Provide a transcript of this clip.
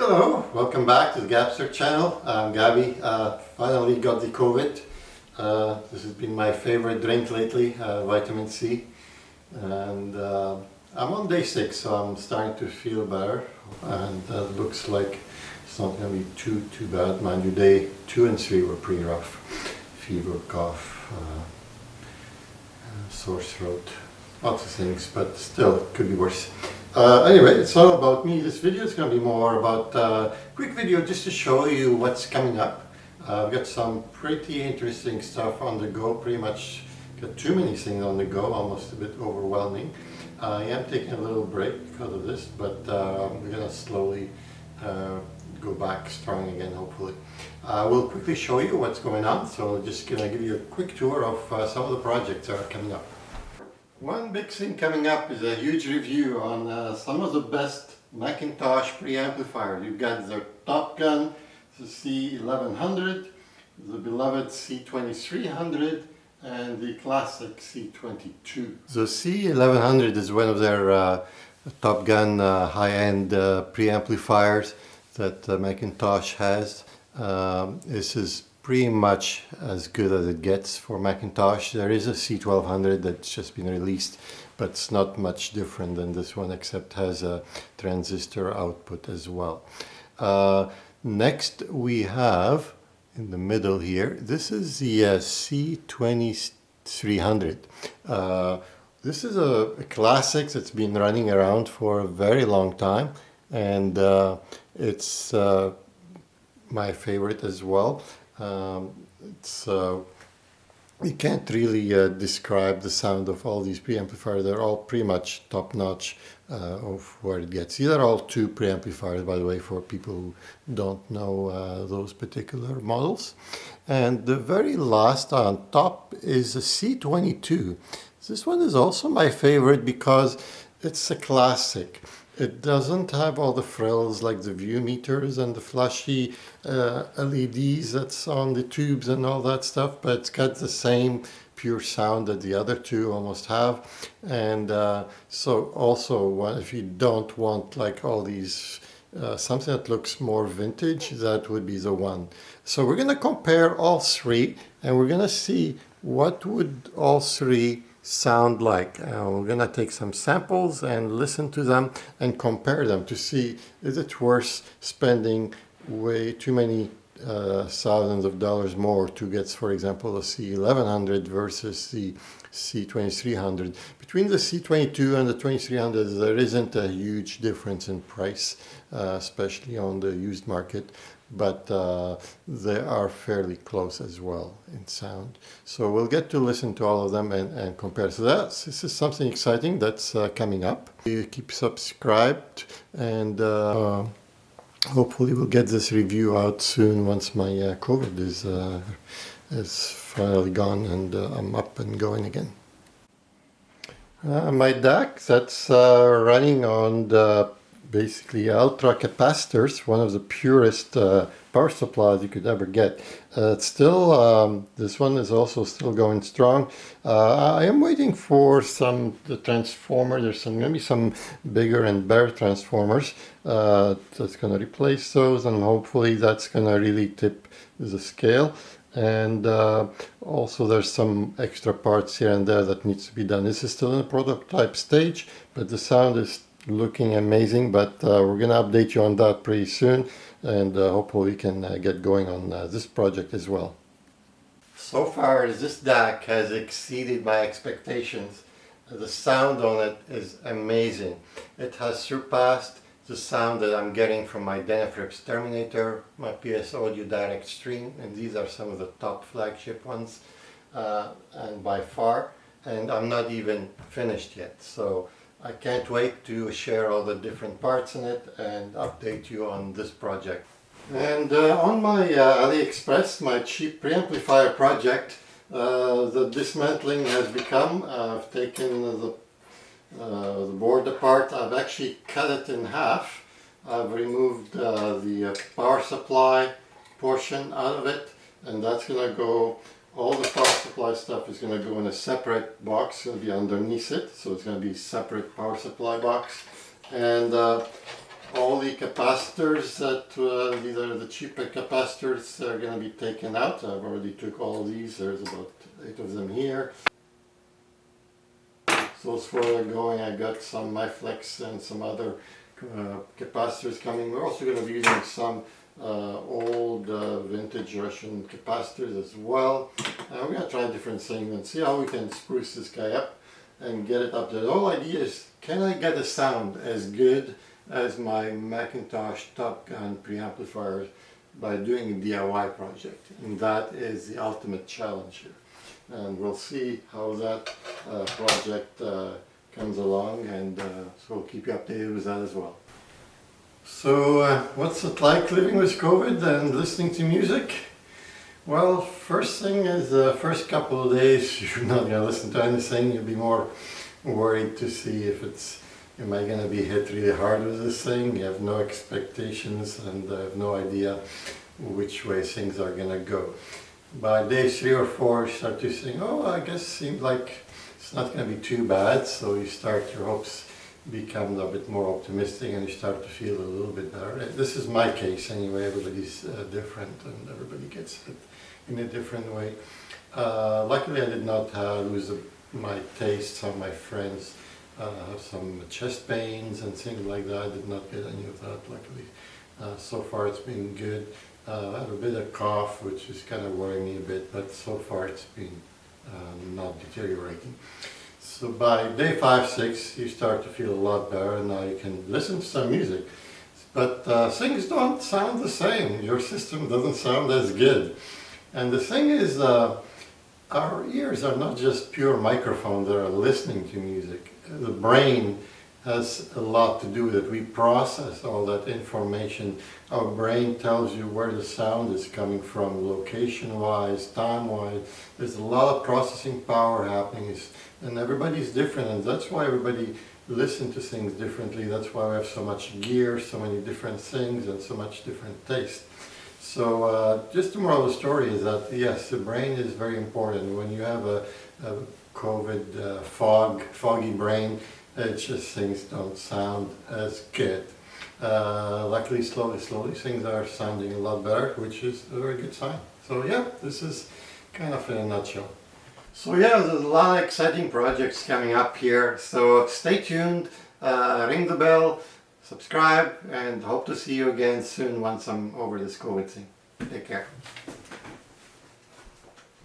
Hello, welcome back to the Gabster channel. I'm Gabby. Finally got the COVID. This has been my favorite drink lately, vitamin C. And I'm on day 6, so I'm starting to feel better. And looks like it's not going to be too bad. Mind you, day 2 and 3 were pretty rough. Fever, cough, sore throat, lots of things, but still it could be worse. Anyway, it's all about me. This video is going to be more about a quick video just to show you what's coming up. I've got some pretty interesting stuff on the go, pretty much got too many things on the go, almost a bit overwhelming. I am taking a little break because of this, but we're going to slowly go back strong again, hopefully. We'll quickly show you what's going on, so just going to give you a quick tour of some of the projects that are coming up. One big thing coming up is a huge review on some of the best McIntosh preamplifiers. You've got the Top Gun, the C1100, the beloved C2300, and the classic C22. The C1100 is one of their Top Gun high-end preamplifiers that McIntosh has. This is pretty much as good as it gets for McIntosh. There is a C1200 that's just been released, but it's not much different than this one, except has a transistor output as well. Next we have, in the middle here, this is the C2300. This is a classic that's been running around for a very long time, and it's my favorite as well. You can't really describe the sound of all these preamplifiers. They're all pretty much top-notch of where it gets. These are all tube preamplifiers, by the way, for people who don't know those particular models. And the very last on top is a C22. This one is also my favorite because it's a classic. It doesn't have all the frills like the view meters and the flashy LEDs that's on the tubes and all that stuff, but it's got the same pure sound that the other two almost have. And so also, if you don't want like all these something that looks more vintage, that would be the one. So we're going to compare all three, and we're going to see what would all three sound like. We're gonna take some samples and listen to them and compare them to see is it worth spending way too many thousands of dollars more to get, for example, a C1100 versus the C2300. Between the C22 and the 2300, there isn't a huge difference in price, especially on the used market, but they are fairly close as well in sound. So we'll get to listen to all of them and compare. So this is something exciting that's coming up. You keep subscribed, and hopefully we'll get this review out soon once my COVID is finally gone and I'm up and going again. My DAC, that's running on the basically ultracapacitors, one of the purest power supplies you could ever get. It's still, this one is also still going strong. I am waiting for the transformer. There's going to be some bigger and better transformers that's going to replace those, and hopefully that's going to really tip the scale. And also there's some extra parts here and there that needs to be done. This is still in the prototype stage, but the sound is looking amazing, but we're going to update you on that pretty soon, and hopefully we can get going on this project as well. So far this DAC has exceeded my expectations. The sound on it is amazing. It has surpassed the sound that I'm getting from my Denafrips Terminator, my PS Audio Direct Stream, and these are some of the top flagship ones, and by far, and I'm not even finished yet. So I can't wait to share all the different parts in it and update you on this project. And on my AliExpress, my cheap preamplifier project, the dismantling has begun. I've taken the board apart. I've actually cut it in half. I've removed the power supply portion out of it, and that's going to go, all the power supply stuff is going to go in a separate box. It's going to be underneath it, so it's going to be a separate power supply box. And all the capacitors that these are the cheaper capacitors are going to be taken out. I've already took all these. There's about 8 of them here. So as far as going, I got some MyFlex and some other capacitors coming. We're also going to be using some old vintage Russian capacitors as well. We're going to try different things and see how we can spruce this guy up and get it up there. The whole idea is, can I get a sound as good as my McIntosh Top Gun preamplifiers by doing a DIY project? And that is the ultimate challenge here. And we'll see how that project comes along, and so we'll keep you updated with that as well. So what's it like living with COVID and listening to music? Well, first thing is the first couple of days you're not going to listen to anything. You'll be more worried to see if am I going to be hit really hard with this thing. You have no expectations and have no idea which way things are going to go. By day 3 or 4 you start to think, oh, I guess it seems like it's not going to be too bad, so you start, your hopes become a bit more optimistic and you start to feel a little bit better. This is my case anyway. Everybody's different and everybody gets it in a different way. Luckily I did not lose my taste. Some of my friends have some chest pains and things like that. I did not get any of that, luckily. So far it's been good. I have a bit of cough, which is kind of worrying me a bit, but so far it's been not deteriorating. So by day 5, 6, you start to feel a lot better, and now you can listen to some music. But things don't sound the same. Your system doesn't sound as good. And the thing is, our ears are not just pure microphones that are listening to music. The brain has a lot to do with it. We process all that information. Our brain tells you where the sound is coming from, location-wise, time-wise. There's a lot of processing power happening, and everybody's different, and that's why everybody listens to things differently. That's why we have so much gear, so many different things, and so much different taste. So just the moral of the story is that, yes, the brain is very important. When you have a COVID foggy brain, it's just things don't sound as good. Luckily, slowly, things are sounding a lot better, which is a very good sign. So yeah, this is kind of in a nutshell. So yeah, there's a lot of exciting projects coming up here. So stay tuned, ring the bell, subscribe, and hope to see you again soon once I'm over this COVID thing. Take care.